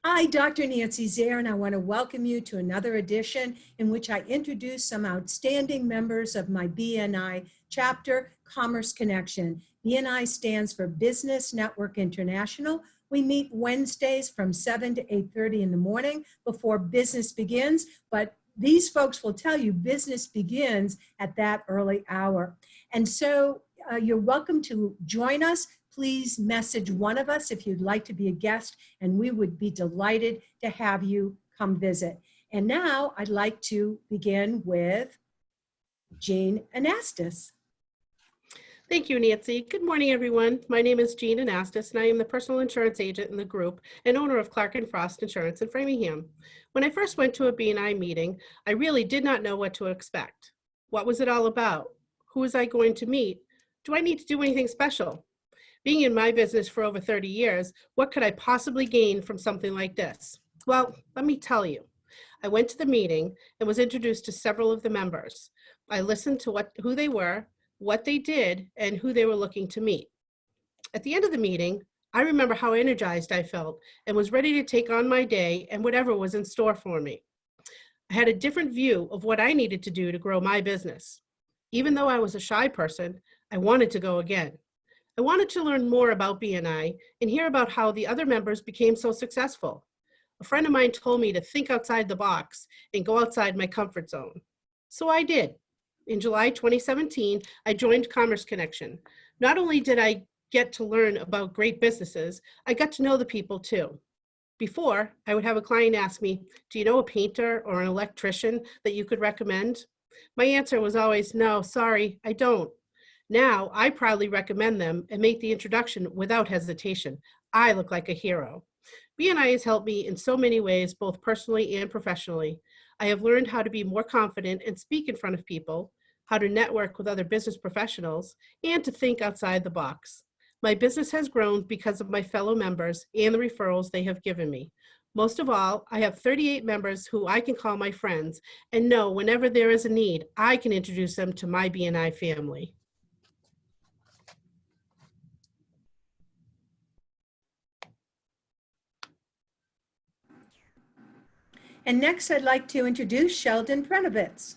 Hi, Dr. Nancy Zare, and I want to welcome you to another edition in which I introduce some outstanding members of my BNI chapter, Commerce Connection. BNI stands for Business Network International. We meet Wednesdays from 7 to 8:30 in the morning before business begins, but these folks will tell you business begins at that early hour. And so you're welcome to join us. Please message one of us if you'd like to be a guest, and we would be delighted to have you come visit. And now I'd like to begin with Jeanne Anastas. Thank you, Nancy. Good morning, everyone. My name is Jeanne Anastas, and I am the personal insurance agent in the group and owner of Clark & Frost Insurance in Framingham. When I first went to a BNI meeting, I really did not know what to expect. What was it all about? Who was I going to meet? Do I need to do anything special? Being in my business for over 30 years, what could I possibly gain from something like this? Well, let me tell you. I went to the meeting and was introduced to several of the members. I listened to who they were, what they did, and who they were looking to meet. At the end of the meeting, I remember how energized I felt and was ready to take on my day and whatever was in store for me. I had a different view of what I needed to do to grow my business. Even though I was a shy person, I wanted to go again. I wanted to learn more about BNI and hear about how the other members became so successful. A friend of mine told me to think outside the box and go outside my comfort zone. So I did. In July 2017, I joined Commerce Connection. Not only did I get to learn about great businesses, I got to know the people too. Before, I would have a client ask me, do you know a painter or an electrician that you could recommend? My answer was always, no, sorry, I don't. Now, I proudly recommend them and make the introduction without hesitation. I look like a hero. BNI has helped me in so many ways, both personally and professionally. I have learned how to be more confident and speak in front of people, how to network with other business professionals, and to think outside the box. My business has grown because of my fellow members and the referrals they have given me. Most of all, I have 38 members who I can call my friends and know whenever there is a need, I can introduce them to my BNI family. And next, I'd like to introduce Sheldon Prenovitz.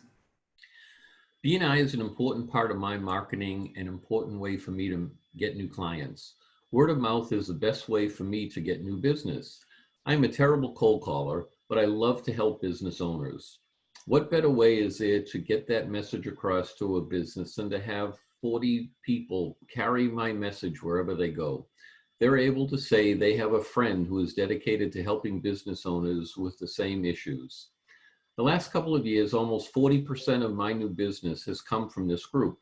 BNI is an important part of my marketing, an important way for me to get new clients. Word of mouth is the best way for me to get new business. I'm a terrible cold caller, but I love to help business owners. What better way is there to get that message across to a business than to have 40 people carry my message wherever they go? They're able to say they have a friend who is dedicated to helping business owners with the same issues. The last couple of years, almost 40% of my new business has come from this group.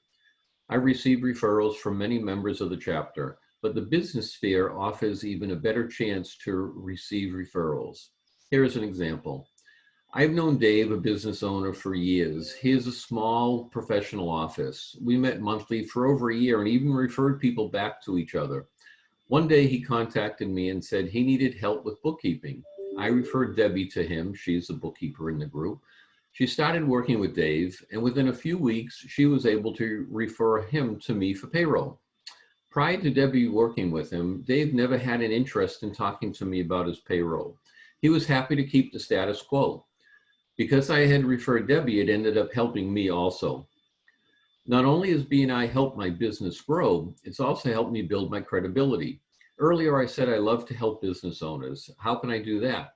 I receive referrals from many members of the chapter, but the business sphere offers even a better chance to receive referrals. Here is an example. I've known Dave, a business owner, for years. He has a small professional office. We met monthly for over a year and even referred people back to each other. One day he contacted me and said he needed help with bookkeeping. I referred Debbie to him. She's the bookkeeper in the group. She started working with Dave, and within a few weeks, she was able to refer him to me for payroll. Prior to Debbie working with him, Dave never had an interest in talking to me about his payroll. He was happy to keep the status quo. Because I had referred Debbie, it ended up helping me also. Not only has BNI helped my business grow, it's also helped me build my credibility. Earlier, I said I love to help business owners. How can I do that?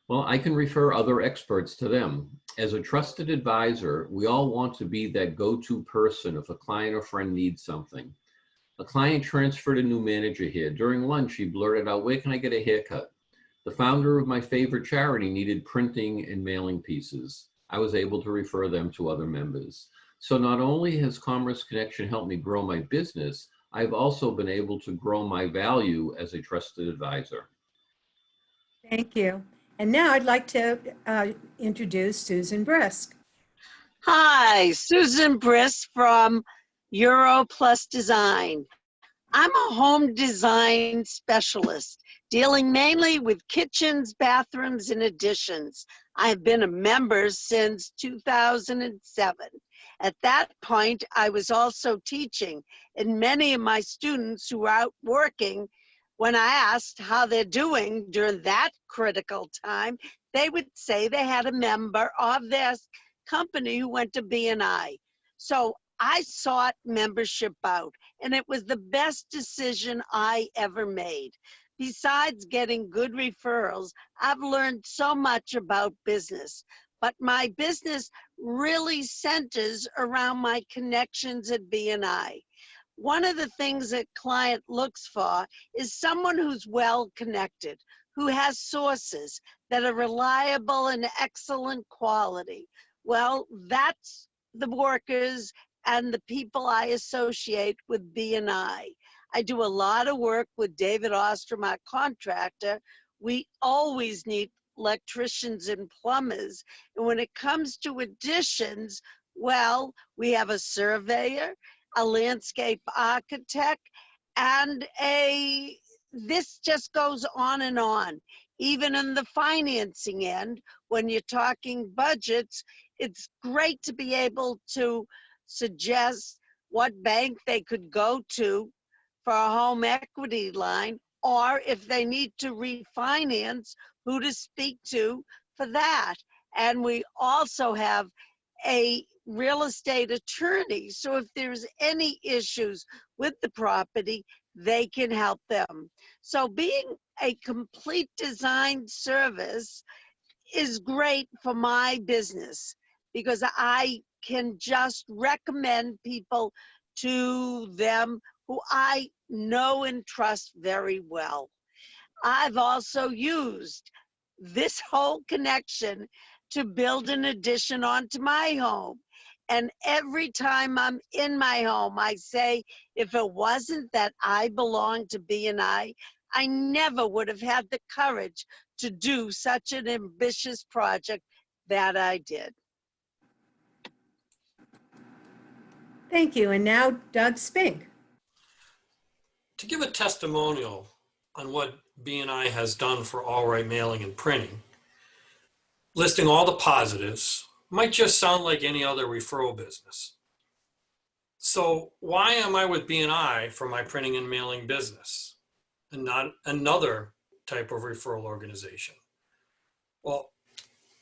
Well, I can refer other experts to them. As a trusted advisor, we all want to be that go-to person if a client or friend needs something. A client transferred a new manager here. During lunch, he blurted out, "Where can I get a haircut?" The founder of my favorite charity needed printing and mailing pieces. I was able to refer them to other members. So not only has Commerce Connection helped me grow my business, I've also been able to grow my value as a trusted advisor. Thank you. And now I'd like to introduce Susan Brisk. Hi, Susan Brisk from Euro Plus Design. I'm a home design specialist, dealing mainly with kitchens, bathrooms, and additions. I've been a member since 2007. At that point, I was also teaching, and many of my students who were out working When I asked how they're doing during that critical time, they would say they had a member of their company who went to BNI. So I sought membership out, and it was the best decision I ever made. Besides getting good referrals, I've learned so much about business, but my business really centers around my connections at BNI. One of the things a client looks for is someone who's well connected, who has sources that are reliable and excellent quality. Well, that's the workers and the people I associate with BNI. I do a lot of work with David Ostrom, our contractor. We always need electricians and plumbers. And when it comes to additions, well, we have a surveyor, a landscape architect, and this just goes on and on. Even in the financing end, when you're talking budgets, it's great to be able to suggest what bank they could go to for a home equity line, or if they need to refinance, who to speak to for that. And we also have a real estate attorney. So if there's any issues with the property, they can help them. So being a complete design service is great for my business because I can just recommend people to them who I know and trust very well. I've also used this whole connection to build an addition onto my home. And every time I'm in my home, I say, if it wasn't that I belong to BNI, I never would have had the courage to do such an ambitious project that I did. Thank you. And now Doug Spink. To give a testimonial on what BNI has done for All Right Mailing and Printing, listing all the positives might just sound like any other referral business. So why am I with BNI for my printing and mailing business and not another type of referral organization? Well,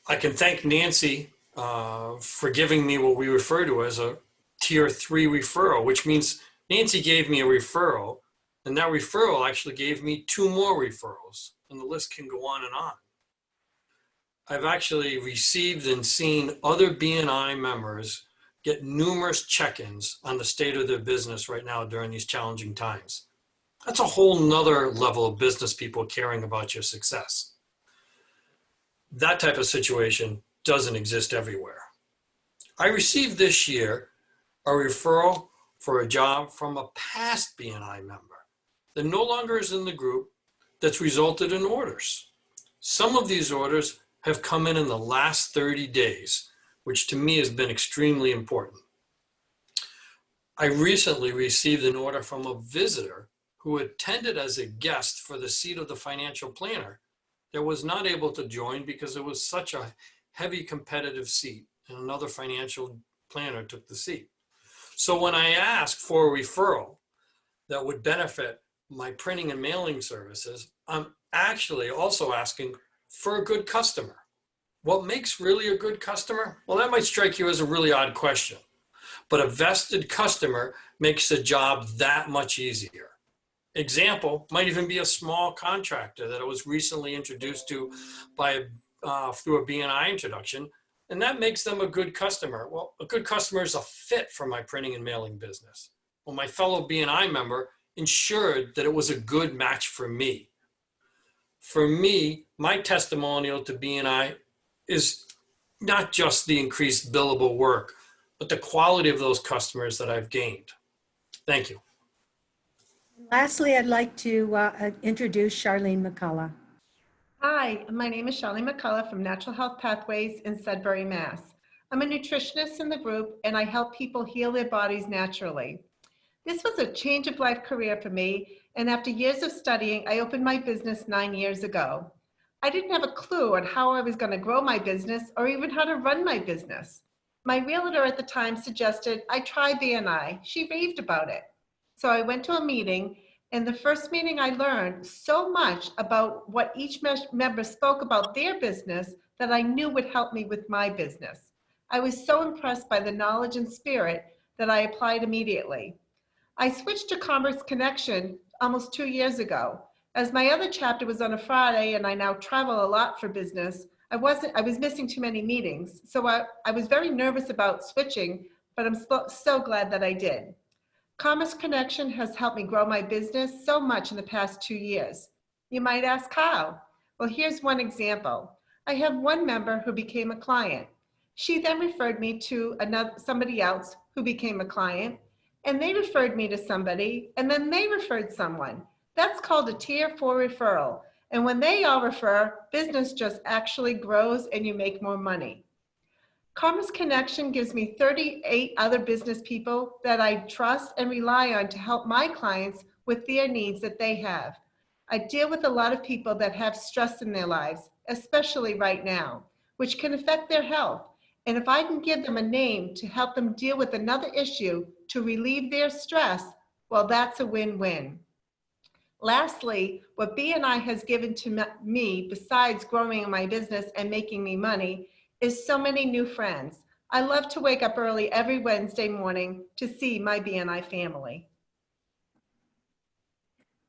I can thank Nancy for giving me what we refer to as a tier 3 referral, which means Nancy gave me a referral, and that referral actually gave me 2 more referrals, and the list can go on and on. I've actually received and seen other BNI members get numerous check-ins on the state of their business right now during these challenging times. That's a whole nother level of business people caring about your success. That type of situation doesn't exist everywhere. I received this year a referral for a job from a past BNI member that no longer is in the group that's resulted in orders. Some of these orders have come in the last 30 days, which to me has been extremely important. I recently received an order from a visitor who attended as a guest for the seat of the financial planner that was not able to join because it was such a heavy competitive seat and another financial planner took the seat. So when I asked for a referral that would benefit my printing and mailing services, I'm actually also asking for a good customer. What makes really a good customer? Well, that might strike you as a really odd question, but a vested customer makes the job that much easier. Example might even be a small contractor that I was recently introduced to through a BNI introduction, and that makes them a good customer. Well, a good customer is a fit for my printing and mailing business. Well, my fellow BNI member ensured that it was a good match for me. For me, my testimonial to BNI is not just the increased billable work, but the quality of those customers that I've gained. Thank you. Lastly, I'd like to introduce Charlene McCullough. Hi, my name is Charlene McCullough from Natural Health Pathways in Sudbury, Mass. I'm a nutritionist in the group and I help people heal their bodies naturally. This was a change of life career for me, and after years of studying, I opened my business 9 years ago. I didn't have a clue on how I was going to grow my business or even how to run my business. My realtor at the time suggested I try BNI. She raved about it. So I went to a meeting In the first meeting, I learned so much about what each member spoke about their business that I knew would help me with my business. I was so impressed by the knowledge and spirit that I applied immediately. I switched to Commerce Connection almost 2 years ago. As my other chapter was on a Friday and I now travel a lot for business, I was missing too many meetings. So I was very nervous about switching, but I'm so glad that I did. Commerce Connection has helped me grow my business so much in the past 2 years. You might ask how? Well, here's one example. I have one member who became a client. She then referred me to somebody else who became a client, and they referred me to somebody, and then they referred someone. That's called a tier 4 referral. And when they all refer, business just actually grows and you make more money. Commerce Connection gives me 38 other business people that I trust and rely on to help my clients with their needs that they have. I deal with a lot of people that have stress in their lives, especially right now, which can affect their health. And if I can give them a name to help them deal with another issue to relieve their stress, well, that's a win-win. Lastly, what BNI has given to me, besides growing my business and making me money, is so many new friends. I love to wake up early every Wednesday morning to see my BNI family.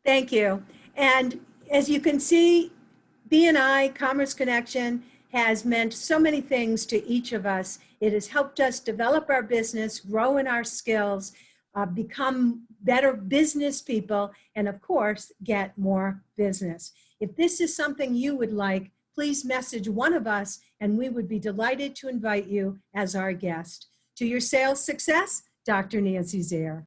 Thank you. And as you can see, BNI, Commerce Connection, has meant so many things to each of us. It has helped us develop our business, grow in our skills, become better business people, and of course, get more business. If this is something you would like, please message one of us and we would be delighted to invite you as our guest. To your sales success, Dr. Nancy Zare.